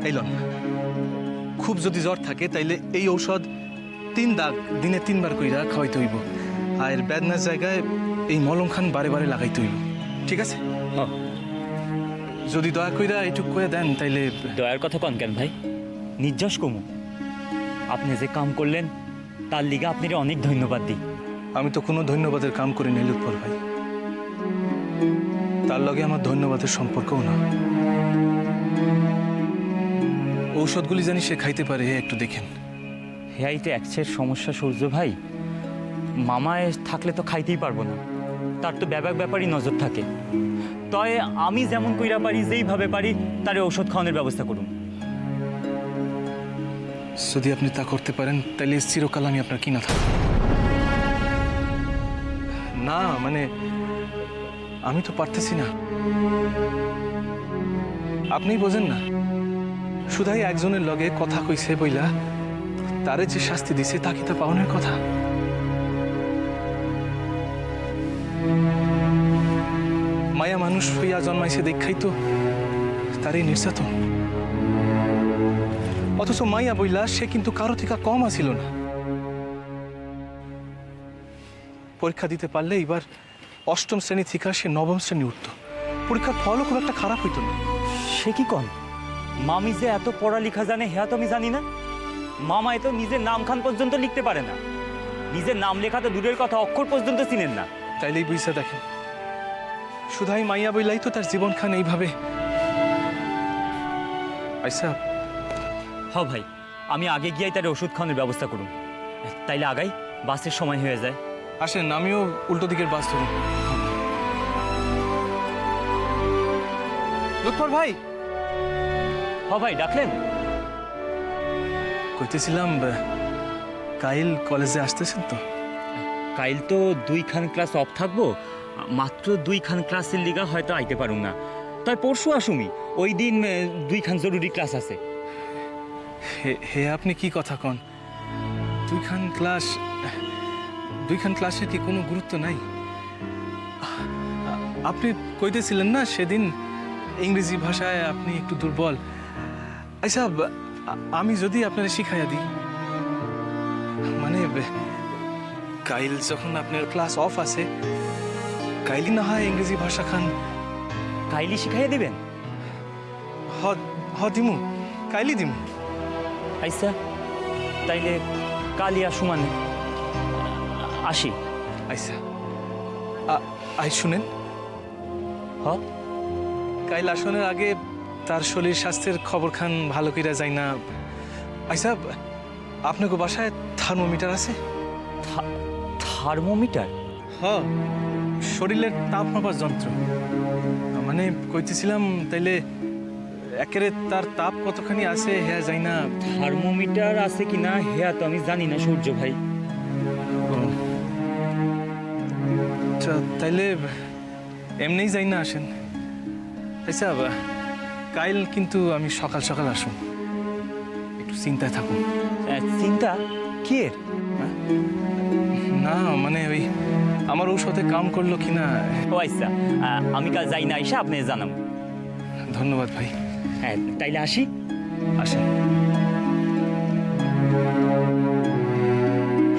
এইলন, খুব যদি জ্বর থাকে তাইলে এই ঔষধ 3 দাগ দিনে 3 বার কইরা খাওয়াইতে হইব, আর বেদনার জায়গায় এই মলম খান বারে বারে লাগাইতে হইব, ঠিক আছে? যদি দয়া কইরা এইটুক কয়ে দেন তাইলে। দয়ার কথা কন কেন ভাই? নির্যাস কমু, আপনি যে কাম করলেন তার লিগে আপনার অনেক ধন্যবাদ দিই। আমি তো কোনো ধন্যবাদের কাম করি নাই লুৎফর ভাই, তার লগে আমার ধন্যবাদের সম্পর্কও না। ঔষধগুলি জানি সে খাইতে পারে, একটু দেখেন। হেয়াইতে একসের সমস্যা সূর্য ভাই, মামায় থাকলে তো খাইতেই পারবো না, তার তো ব্যাপারই নজর থাকে। তয় আমি যেমন কইরা পারি, যেইভাবে পারি তার ঔষধ খাওয়ানোর ব্যবস্থা করুন। যদি আপনি তা করতে পারেন তাহলে চিরকাল আমি আপনার কি না থাকবো না, মানে আমি তো পারতেছি না, আপনিই বোঝেন না। শুধাই একজনের লগে কথা কইছে বইলা তারে যে শাস্তি দিছে তা কি তা পাওনের কথা? মায়া মানুষ হইয়া জন্মাইছে দেখাই তো তারই নির্যাতন, অথচ মাইয়া বইলা সে কিন্তু কারো থেকে কম আছিল না। পরীক্ষা দিতে পারলে এবার 8ম শ্রেণী থেকে সে 9ম শ্রেণী উঠত, পরীক্ষার ফলও খুব একটা খারাপ হইতো না। সে কি কন? মামি যে এত পড়ালেখা জানে হ্যাঁ তো আমি জানি না। মামায় তো নিজের নামখান পর্যন্ত লিখতে পারে না, নিজের নাম লেখা তো দূরের কথা, অক্ষর পর্যন্ত চিনেন না। তাইলেই বুঝা দেখেন, শুধাই মাইয়া বইলাই তো তার জীবন খান এইভাবে। আচ্ছা হ ভাই, আমি আগে গিয়ে তার ওষুধ খাওয়ানোর ব্যবস্থা করুন, তাইলে আগাই বাসের সময় হয়ে যায়। আসেন, আমিও উল্টো দিকের বাস ধরুন। লুৎফর ভাই। হ ভাই, ডাকলেন? কইতেছিলাম কাইল কলেজে আসতেছেন তো? কাইল তো 2খান ক্লাস অফ থাকবো, মাত্র 2খান ক্লাসের লিগা হয়তো আইতে পারুম না, তাই পরশু আসুমি। ওই দিন 2খান জরুরি ক্লাস আছে। হে আপনি কি কথা কন? 2খান ক্লাসের কি কোনো গুরুত্ব নাই? আপনি কইতেছিলেন না সেদিন ইংরেজি ভাষায় আপনি একটু দুর্বল। আচ্ছা, আমি যদি আপনার শিখাইয়া দিই, মানে কাইল যখন আপনার ক্লাস অফ আছে, কাইলি না হয় ইংরেজি ভাষা খান। কাইলি শিখাইয়া দিবেন? হ দিমু, কাইলি দিমু। আচ্ছা, তাইলে কালি আসুমানে আসি। আচ্ছা, আই শুনেন, হ কাইল আসনের আগে তার শরীর স্বাস্থ্যের খবর খান ভালো কইরা যায় না। আচ্ছা, আপনাকে বাসায় থার্মোমিটার আছে? থার্মোমিটার? হ, শরীরের তাপ মাপার যন্ত্র। মানে কইতেছিলাম তাইলে একেবারে তার তাপ কতখানি আছে হ্যাঁ যাই না। থার্মোমিটার আছে কিনা হ্যাঁ তো আমি জানি না সূর্য ভাই। তাইলে এমনিই যাই না, আসেন। আচ্ছা, কাইল কিন্তু আমি সকাল সকাল আসুন, একটু চিন্তায় থাকুন। চিন্তা কি এর? না মানে ওই আমার ঔষধে কাম করলো কিনা। ও আচ্ছা, আমি কাল যাই না, এসে আপনি জানাম। ধন্যবাদ ভাই। হ্যাঁ, তাইলে আসি। আসেন।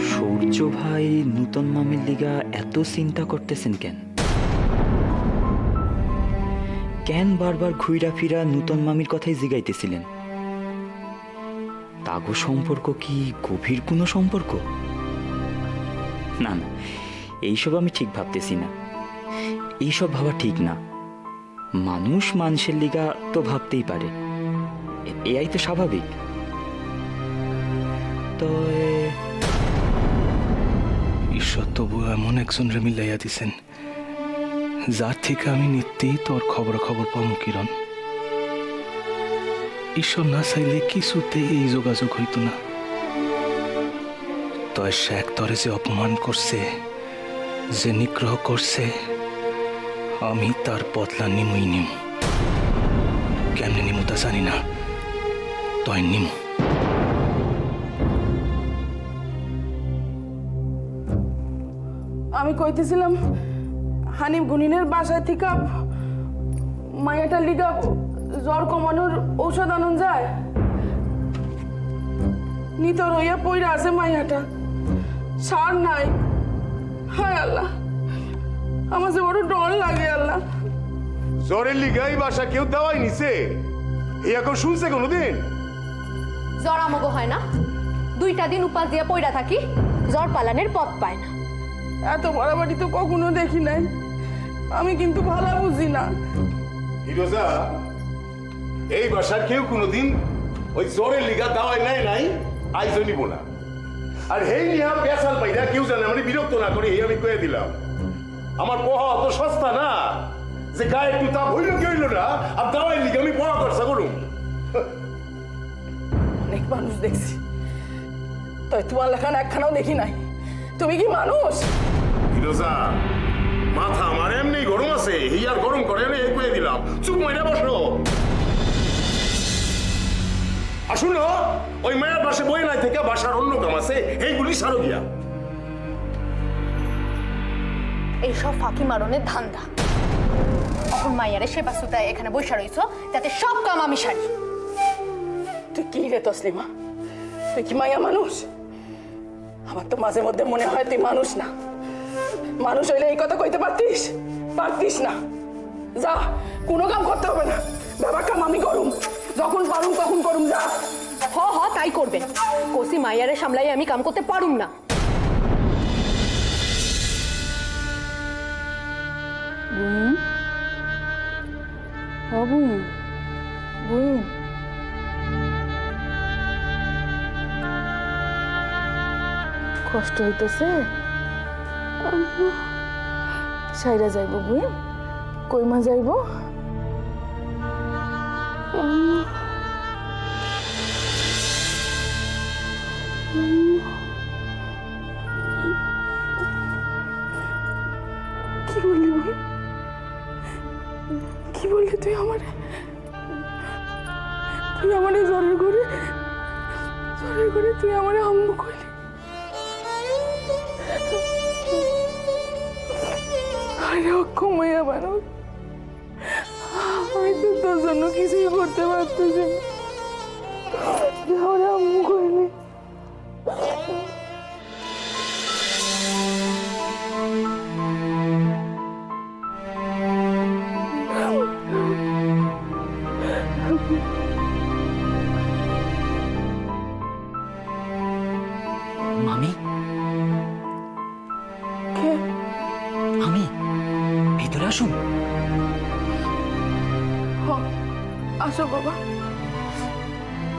সূর্য ভাই নূতন মামির লিগা এত চিন্তা করতেছেন কেন? কেন বারবার ঘুইরা ফিরা নূতন মামির কথাই জিগাইতেছিলেন? তাগো সম্পর্ক কি গভীর কোনো সম্পর্ক? না না, এইসব আমি ঠিক ভাবতেছি না। এইসব ভাবা ঠিক না। মানুষ মানুষের লিগা তো ভাবতেই পারে, এটাই তো স্বাভাবিক। তো ঈশ্বর তবু এমন একজনরে মিলাইয়া দিছেন যার থেকে আমি নিত্যেই তোর খবর পাবো কিরণ। ঈশ্বর না চাইলে কিছুতে এই যোগাযোগ হইতো না। তয় শেখ তরে যে অপমান করছে, যে নিগ্রহ করছে, আমি তার বদলা নিমুই নিম। কেমনে নিমু তা জানি না, তয় নিমু। আমি কইতেছিলাম হানিফ গুনিনের বাসায় থেকে মায়াটার লিগা জ্বর কমানোর ঔষধ আনন যায়? নিতর হইয়া পইরা আছে মাইয়াটা, সার নাই। হায় আল্লাহ, আমার যে বড় ডর লাগে আল্লাহ। জ্বরের লিগাই বাসা কেউ দেওয়াই নিছে? এই এখন শুনছে কোনোদিন? জ্বর আমাগো হয় না, 2টা দিন উপাস দিয়ে পইরা থাকি, জ্বর পালানের পথ পায় না। এত বাড়াবাড়ি তো কখনো দেখি নাই। আমি কিন্তু ভালো বুঝি না। হিরোজা, এই বাসার কেউ কোনোদিন ওই জ্বরের লিগা দাওয়াই নেয় নাই, আইজও নিব না। আর হেই নিহা পেশাল পাইরা কেউ জানে মানে বিরক্ত না করে এই আমি কয়ে দিলাম। আমার পোহা অত সস্তা না যে গায়ে একটু তাপ হইল কি হইল না আর দাওয়াই লিগা আমি পোহা খরচা করুম। অনেক মানুষ দেখছি, তাই তোমার লেখান একখানাও দেখি নাই। তুমি কি মানুষ? হিরোজা, মাথা আমার এমনি গরম আছে, এই আর গরম করে এই কয়ে দিলাম। চুপ মাইরা বসো। আসুন, ওই মায়ের পাশে বই নাই থেকে বাসার অন্য কাম আছে, এইগুলি সারো গিয়া। এইসব ফাঁকি মারনের ধান্দা। এখন মাইয়ারে সেবা সুতায় এখানে বসে রইছো যাতে সব কাম আমি সারি। তুই কি রে তসলিমা? তুই কি মাইয়া মানুষ? আমার তো মাঝে মধ্যে মনে হয় তুই মানুষ না। মানুষ হইলে এই কথা কইতে পারতিস? পারতিস না। যা, কোনো কাম করতে হবে না, বাবা কাম আমি করুম, যখন পারুম তখন করুম। যা। হ তাই করবেন। কোসি মাইয়ারে সামলাই আমি কাম করতে পারুম না। কষ্ট হইতেছে, সাইরা যাইব বুই? কইমা যাইব? কি বললি বুই? কি বললি তুই আমারে? তুই আমারে জ্বরের ঘরে তুই আমারে আম্মু কইলি? আরে অক্ষম হইয়া মানুষ, আমি তো তোর জন্য কিছুই করতে পারতেছি না। আমারে আম্মু কইলি? মামি, কে? আমি ভিতরে আসুন। আসো বাবা,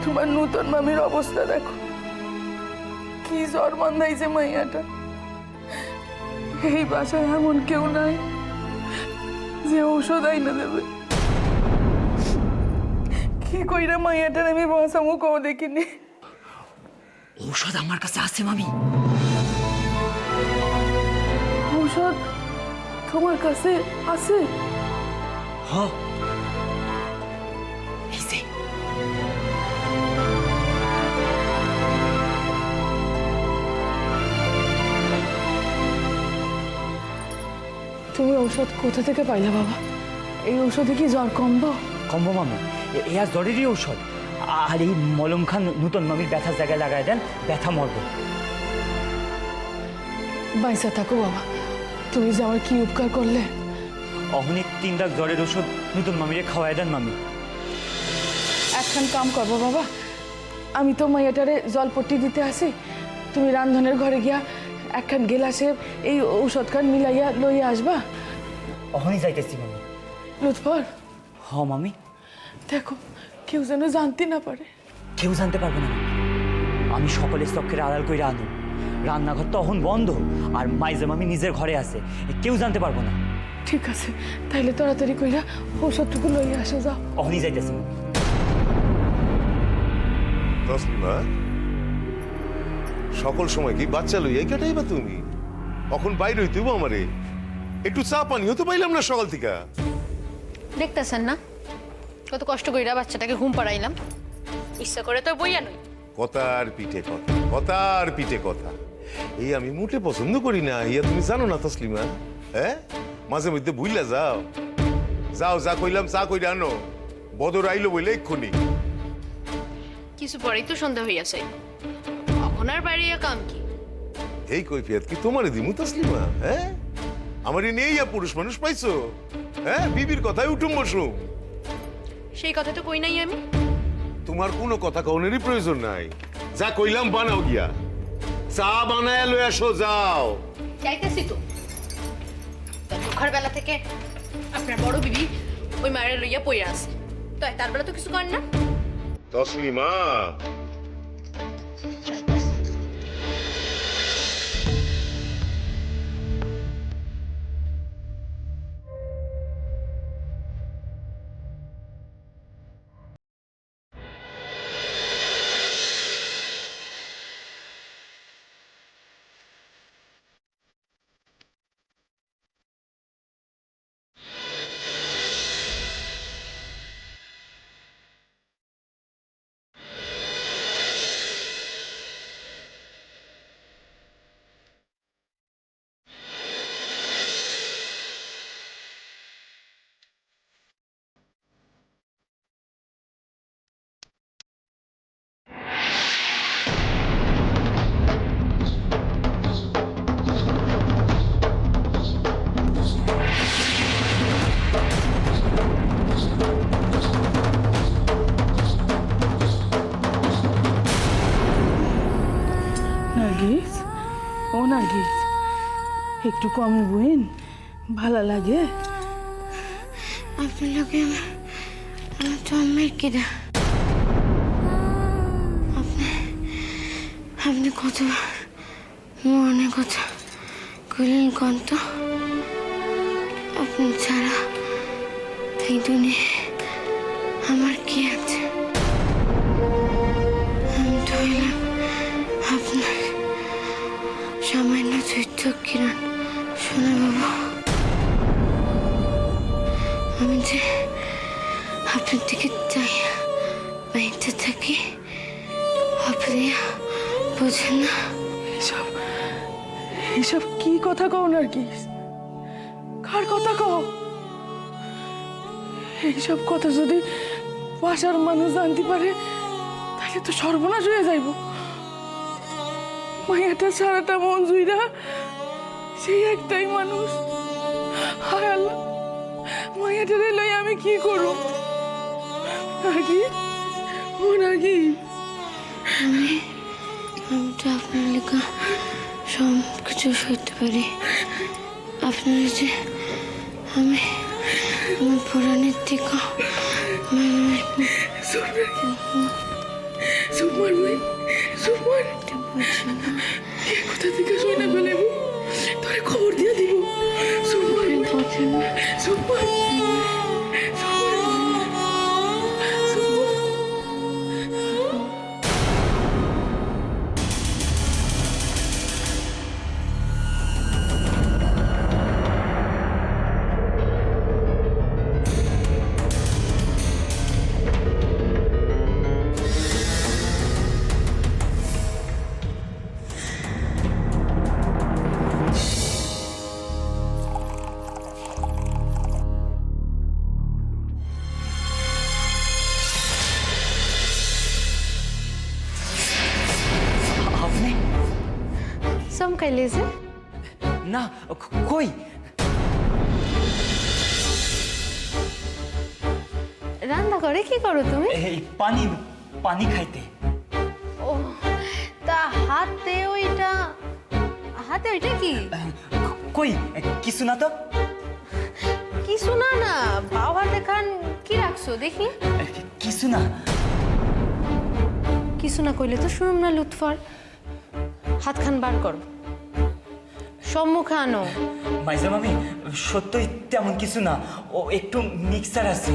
তোমার নূতন মামির অবস্থা দেখো, কি জ্বর বান্ধাইছে মাইয়াটা। এই বাসায় এমন কেউ নাই যে ঔষধ আইনা দেবে। কি কইরা মাইয়াটার আমি বাঁচামো কও দেখিনি। ঔষধ আমার কাছে আছে মামি। ঔষধ তোমার কাছে আছে? হ, এই যে। তুমি ঔষধ কোথা থেকে পাইলা বাবা? এই ঔষধে কি জ্বর কমবো? কম্বো মামি, এ আর জ্বরেরই ঔষধ। আর এই মলম খান নূতন মামির ব্যথার জায়গায় লাগাই দেন, ব্যথা মরবো। বাইসা থাকো বাবা, তুমি যে আমার কি উপকার করলে। অহনিক 3 লাখ জ্বরের ওষুধ নূতন মামিরে খাওয়াই দেন মামি। একখান কাম করবো বাবা, আমি তো মাইয়াটারে জলপট্টি দিতে আসি, তুমি রান্ধনের ঘরে গিয়া একখান গেলাসে এই ঔষধ খান মিলাইয়া লইয়া আসবা। অহনি যাইতেছি মামি। লুৎফর, হ মামি। দেখো কেউ যেন জানতে না পারে। কেউ জানতে পারবে না। আমি সকলের চক্ষের আড়াল কইরা আনো। রান্নাঘর তো অহন বন্ধ, আর মাইজা মামি নিজের ঘরে আছে, কেউ জানতে পারবো না। ঠিক আছে, তাইলে তাড়াতাড়ি কইরা ঔষধটুকু লইয়া আসো। যাও। অহনি যাইতেছি। তসলিমা, সকল সময় কি বাচ্চা লইয়াই কাটাইবা তুমি? এখন বাইরে হইতেব আমারে, একটু চা পানিও তো পাইলাম না সকাল থেকে। দেখতেছেন না কত কষ্ট কইরা বাচ্চাটাকে ঘুম পাড়াইলাম। ইচ্ছা করে তো বইয়া নই। কথার পিঠে কথা, কথার পিঠে কথা। এই আমি মোটে পছন্দ করি না, ইয়া তুমি জানো না তসলিমা। হ্যাঁ, মাঝে মধ্যে ভুইলা যাও। যাও, যা কইলাম চা কইরা আনো। বদর আইলো বলে এক্ষুনি। কিছু পরেই তো সন্ধ্যা হইয়াছে, এখন আর বাইরে কাম কি? এই কৈফিয়ত কি তোমারে দিমু তসলিমা? হ্যাঁ, আমারই নেই পুরুষ মানুষ পাইছো? হ্যাঁ, বিবির কথায় উঠুম বসুম। সেই কথা তো কই নাই আমি। তোমার কোনো কথা কওনেরই প্রয়োজন নাই। যা কইলাম বানাও গিয়া, চা বানায় লয়ে আসো, যাও। যাইতেছি তো। সকাল বেলা থেকে আপনার বড় বিবি ওই মায়ের লইয়া পইরা আছে, তাই তার বেলা তো কিছু করেন না। তসলিমা, নার্গিস, ও নার্গিস, একটু কমে বইন, ভালো লাগে। আপনার লোকে আমার জন্মের কিনা আপনি কত মনে কথা কইলেন কন্ত, আপনি ছাড়া এই দুনিয়ায় আমার কি আছে? আমি তো হইলাম আপনার সামান্য চৈত্য কিরণ। শোনো বাবু, আমি যে আপনার দিকে চাই বাইতে থাকি, আপনি বোঝেন না। এসব এসব কি কথা কও নার্গিস? কার কথা কও? এইসব কথা যদি বাসার মানুষ জানতে পারে তাহলে তো সর্বনাশ হয়ে যাইব। মায়াটা সারাটা মন জুইরা সেই একটাই মানুষ। হায় আল্লাহ, মায়াটারে লই আমি কি করব? নার্গিস, ও নার্গিস, আমি তো আপনার লেখা সব কিছু সইতে পারি। আপনার যে আমি আমার পুরাণের থেকে সুপার বই, সুপার কোথা থেকে শুনে ফেলেব, তোরে খবর দিয়ে দিব। সুপার সুপার আপনি? চমকাইলে যে। না, কই? রান্না করে কি করো তুমি? এই পানি পানি খাইতে। ও, তা হাতে ওইটা কি? কই, কিছু না তো। কিছু না না, বাও হাতে খান কি রাখছো দেখি। কিছু না। কিছু না কইলে তো শুনুম না লুৎফর। হাত খান বার করো, সম্মুখে আনো। মাইজা মামি, সত্যই তেমন কিছু না, ও একটু মিক্সার আছে।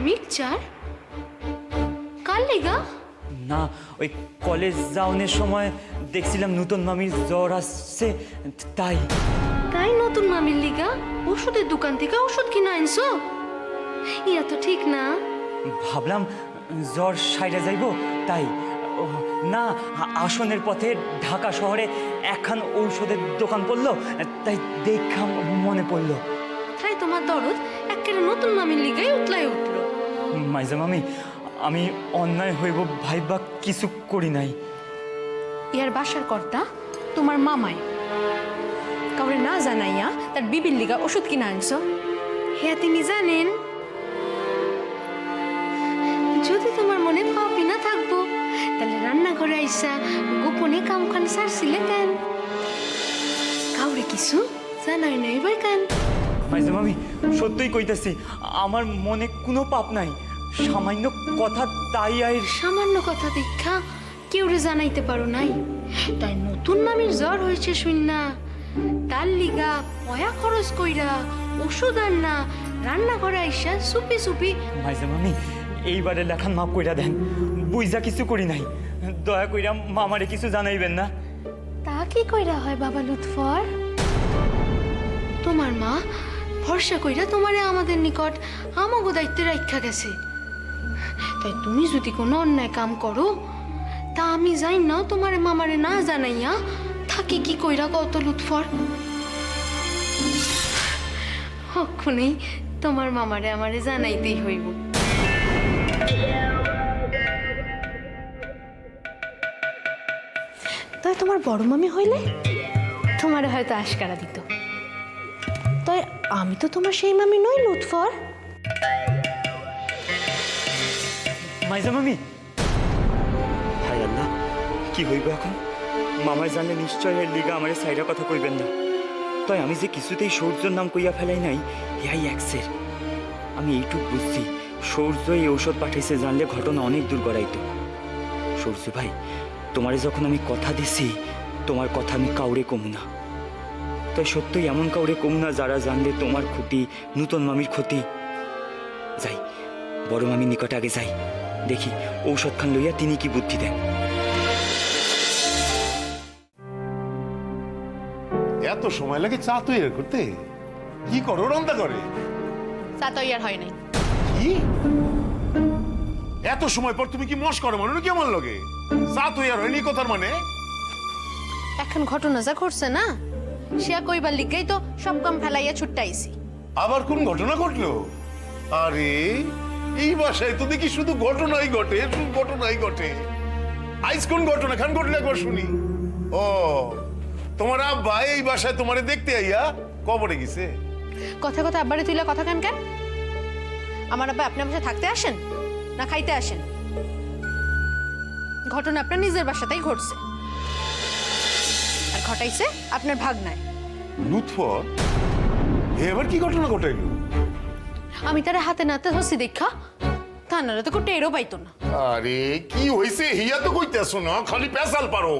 মিক্সচার? কার লিগা? না, ওই কলেজ যাওয়ার সময় দেখছিলাম নতুন মামির জ্বর আসছে, তাই। তাই নতুন মামির লিগা ওষুধের দোকান থেকে ওষুধ কিনা আনছো? ইয়া তো ঠিক না। ভাবলাম জ্বর সাইরা যাইব, তাই। ও, না, আসনের পথে ঢাকা শহরে একখান ঔষধের দোকান পড়লো, তাই দেখা মনে পড়লো। তাই তোমার দরদ একেবারে নতুন মামির লিগাই উতলাই উঠছে। মাইজা মামি আমি অন্যায় হইব ভাইবা কিছু করি নাই। ইয়ার বাসার কর্তা তোমার মামাই কাউরে না জানাইয়া তার বিবির লিগা ওষুধ কিনা আনছো, হ্যাঁ তিনি জানেন। যদি তোমার মনে পাপি না থাকবো তাহলে রান্নাঘরে আইসা গোপনে কামখান সারছিলে কেন? কাউরে কিছু জানাই নাই ভাই কেন? মাইজা মামি সত্যই কইতাছি আমার মনে কোনো পাপ নাই, সামান্য কথা তাই আইর। সামান্য কথা দীক্ষা কেউরে জানাইতে পারো নাই, তাই নতুন মামির জ্বর হয়েছে শুননা তার লিগা পয়া খরচ কইরা ওষুধ আননা রান্নাঘরে আইসা সুপি সুপি। মাইজা মামি এইবারে লেখান মাফ কইরা দেন, বুঝা কিছু করি নাই, দয়া কইরা মামারে কিছু জানাইবেন না। তা কি কইরা হয় বাবা লুৎফর? তোমার মা ভরসা কইরা তোমারে আমাদের নিকট আমাগো দায়িত্বে রাখা গেছে, তাই তুমি যদি কোনো অন্যায় কাম করো তা আমি যাই না তোমারে মামারে না জানাইয়া থাকি কি কইরা কত লুৎফর? হক্ষণেই তোমার মামারে আমারে জানাইতেই হইব। তাই তোমার বড় মামি হইলে তোমারে হয়তো আশকারা দিত, তাই আমি তো তোমার সেই মামি নই লুৎফর। মাইজা মামি হায় আল্লাহ কি হইব এখন? মামায় জানলে নিশ্চয় এর লিগা আমারে সাইডা কথা কইবেন না, তাই আমি যে কিছুতেই সূর্যর নাম কইয়া ফেলাই নাই ইহাই একসের। আমি এইটুক বুঝছি সূর্য এই ঔষধ পাঠাইছে জানলে ঘটনা অনেক দূর গড়াইতো। সূর্য ভাই তোমারে যখন আমি কথা দিছি তোমার কথা আমি কাউরে কমু না, তাই সত্যই এমন কাউরে কমু না যারা জানলে তোমার ক্ষতি নূতন মামির ক্ষতি। যাই বড় মামির নিকটে আগে যাই, দেখি ঔষধ খান লইয়া তিনি কি বুদ্ধি দেন। এত সময় লাগে চা তৈরি করতে? কি করো রন্দা করে? তা তো ইয়ার হয় নাই। কি এত সময় পর তুমি কি মশ করো মনে কি আমার লগে? চা তৈরি হয়নি কথার মানে? এখন ঘটনা যা ঘটছে না সে কইবার লিগাই তো সব কাম ফেলাইয়া ছুট্টাইছি। আবার কোন ঘটনা ঘটলো? আরে এই বাসায় তো দেখি শুধু ঘটনাই ঘটে, শুধু ঘটনাই ঘটে। আইস কোন ঘটনা খান ঘটলে একবার শুনি। ও তোমার আব্বা এই বাসায় তোমারে দেখতে আইয়া কবরে গেছে? কথা কথা আব্বারে তুইলা কথা কেন কেন? আমার আব্বা আপনার বাসায় থাকতে আসেন না খাইতে আসেন? ঘটনা আপনার নিজের বাসাতেই ঘটছে, আর ঘটাইছে আপনার ভাগনায়। লুৎফর এবার কি ঘটনা ঘটাইলো? আমি তার হাতে নাতে হসি দেখা তা নাহলে তো কেউ টেরও পাইতো না। আরে কি হইছে হিয়া তো কইতেছো না, খালি পেশাল পারো।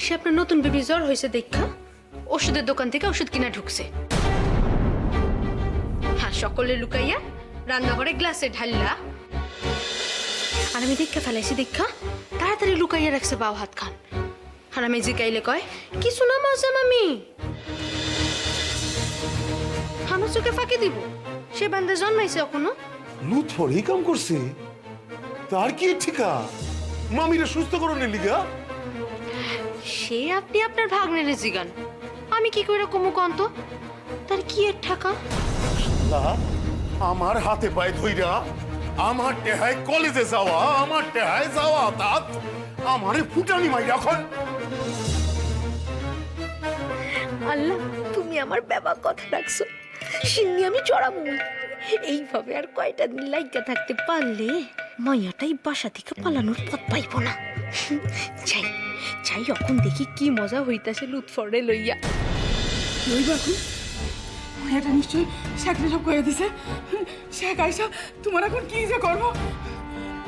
সে আপনার নতুন বেবি জ্বর হয়েছে দেখা ওষুধের দোকান থেকে ওষুধ কিনা ঢুকছে। হ্যাঁ সকলে লুকাইয়া রান্নাঘরে গ্লাসে ঢাল্লা, আর আমি দেখা ফেলাইছি দেখা তাড়াতাড়ি লুকাইয়া রাখছে বাও হাত খান। আর আমি জিকাইলে কয় কিছু না মজা মামি, আমার চোখে ফাঁকি দিব? সে বান্দা জন্মাইছে এখনো। লুৎফর এই কাম করছে? তার কি ঠিকা মামিরে সুস্থ করণের লিগা? সে আপনি আপনার ভাগ্নের জিগান, আমি কি করে কমু কন্ত? তার কি এর ঠাকা? আমার হাতে পায়ে ধইরা আমার টেহায় কলেজে যাওয়া, আমার টেহায় যাওয়া তাত আমারে ফুটানি মাই এখন। আল্লাহ তুমি আমার বাবা কথা রাখছো, সিন্নি আমি চড়াবো। এইভাবে আর কয়টা দিন লাইগা থাকতে পারলে মাইয়াটাই বাসা থেকে পালানোর পথ পাইব না। যাই যাই এখন দেখি কি মজা হইতাছে লুৎফরে লইয়া। লইবা এখন এটা নিশ্চয়ই শেখরে সব কয়ে দিছে। শেখ আইসা তোমার এখন কি যে করবো?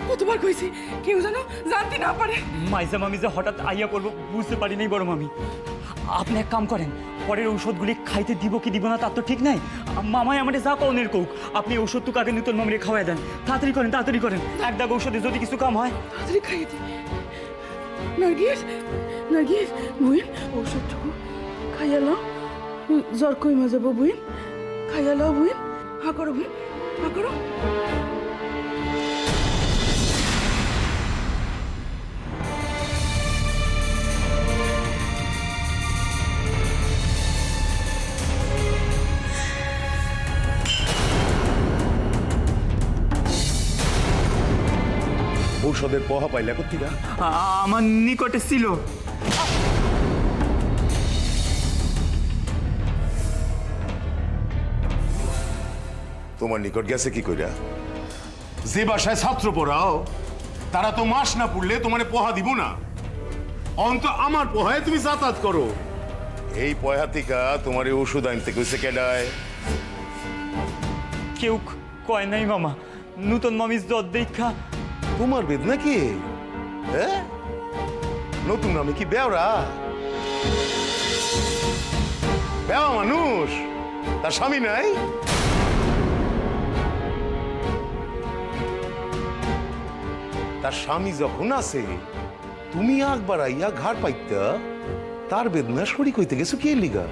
কতবার কইছি কেউ যেন জানতে না পারে। মাইজা মামি যে হঠাৎ আইয়া করবো বুঝতে পারি নাই বড় মামি। আপনি এক কাম করেন, পরের ঔষধগুলি খাইতে দিব কি দিব না তার তো ঠিক নাই। মামাই আমাদের যা কনের কোক, আপনি ওষুধটুকু আগে নতুন মামিরে খাওয়াই দেন। তাড়াতাড়ি করেন তাড়াতাড়ি করেন, এক দাগ ঔষধে যদি কিছু কাম হয়। তাড়াতাড়ি খাইয়ে দি। নার্গিস নার্গিস বুইন ওষুধটুকু খাইয়া লাও, জ্বর কইমা যাবো বুইন। খাইয়া লাও বুইন, হা করো বুইন, হা করো। ঔষধের পোহা পাইলা কোথেকে? আমার নিকটে ছিল। তোমার নিকট গেছে কি কইরা? যে বাসায় ছাত্র পড়াও তারা তো মাস না পড়লে তোমারে পোহা দিব না। অন্ত আমার পোহায় তুমি যাতায়াত করো। এই পয়হা থেকে তোমার এই ওষুধ আনতে কইছে কেডায়? কেউ কয় নাই মামা, নূতন মামির জ্বর দেখা। তোমার বেদ নাকি? হ্যাঁ, নতুন আমি কি বেওরা? বেওয়া মানুষ তার স্বামী নাই? তার স্বামী যখন আছে তুমি একবার আইয়া ঘাট পাইতা তার বেদনা শরীক হইতে গেছো কে লিগা?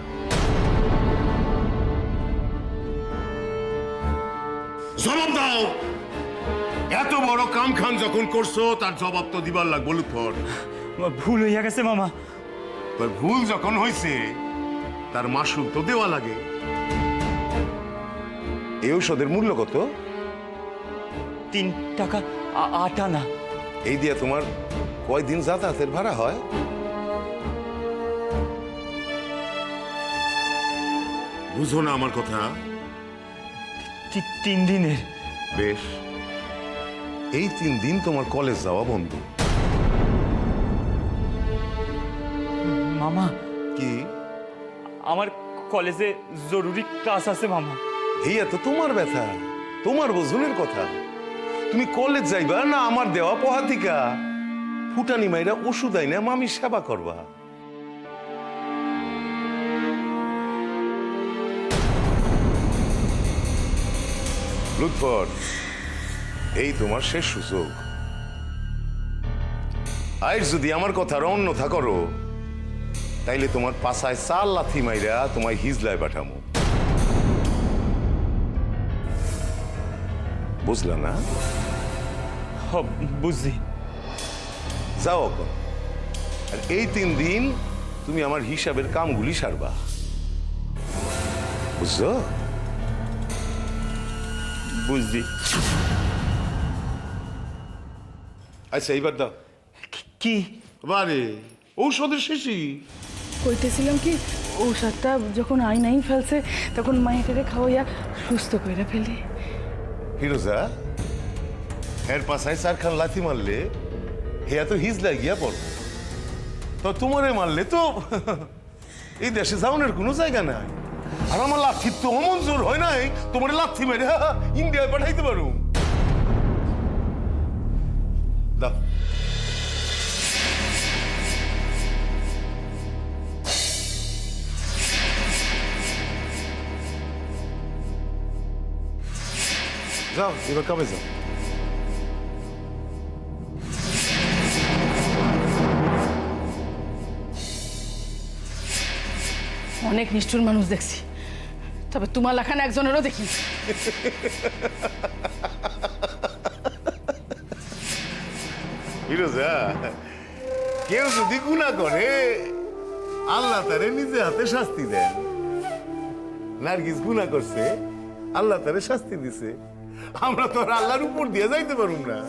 জবাব দাও। এত বড় কাম খান যখন করছো তার জবাব তো দিবার লাগবো লুৎফর। ভুল হইয়া গেছে মামা। তোর ভুল যখন হয়েছে তার মাসুল তো দেওয়া লাগে। এই ঔষধের মূল্য কত? 3 টাকা 8 আনা। এই দিয়ে তোমার কয়দিন যাতায়াতের ভাড়া হয়? বুঝো না আমার কথা? 3 দিনের। বেশ, এই 3 দিন তোমার কলেজ যাওয়া বন্ধ। মামা, কি? আমার কলেজে জরুরি কাজ আছে মামা। এই এত তোমার ব্যথা, তোমার বোঝনের কথা। তুমি কলেজ যাইবা না আমার দেওয়া পহাতিকা ফুটানি মাইরা ওষুধ আইনা মামির সেবা করবা? লুৎফর, এই তোমার শেষ সুযোগ। আজ যদি আমার কথার অন্যথা করো তাইলে তোমার পাছায় 4 লাথি মাইরা তোমায় হিজলায় পাঠামো। বুঝলা না? বুঝছি। যাও এখন। আর এই 3 দিন তুমি আমার হিসাবের কামগুলি সারবা, বুঝছো? বুঝছি। আচ্ছা এইবার দাও। কি? বারে ঔষধের শেষই। কইতেছিলাম কি, ঔষধটা যখন আইনাই ফেলছে তখন মাইটারে খাওয়াইয়া সুস্থ কইরা ফেলি। ফিরোজা, এর পাশায় 4 খান লাথি মারলে হে তো হিজলায় গিয়া পড়ো। তো তোমারে মারলে তো এই দেশে যাওয়ার কোনো জায়গা নাই। আর আমার লাথির তো অমন জোর হয় নাই তোমার লাথি মেরে ইন্ডিয়ায় পাঠাইতে পারো। দাও। যাও, এবার কবে যাও? অনেক নিষ্ঠুর মানুষ দেখছি, তবে তোমার লেখানে একজনেরও দেখি। ফিরোজা, কেউ যদি গুনাহ করে আল্লাহ তারে নিজে হাতে শাস্তি দেন। নার্গিস গুনাহ করছে, আল্লাহ তারে শাস্তি দিছে। আমরা তো আর আল্লাহর উপর দিয়ে যাইতে পারুম না।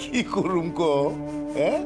কি করুম ক? হ্যাঁ?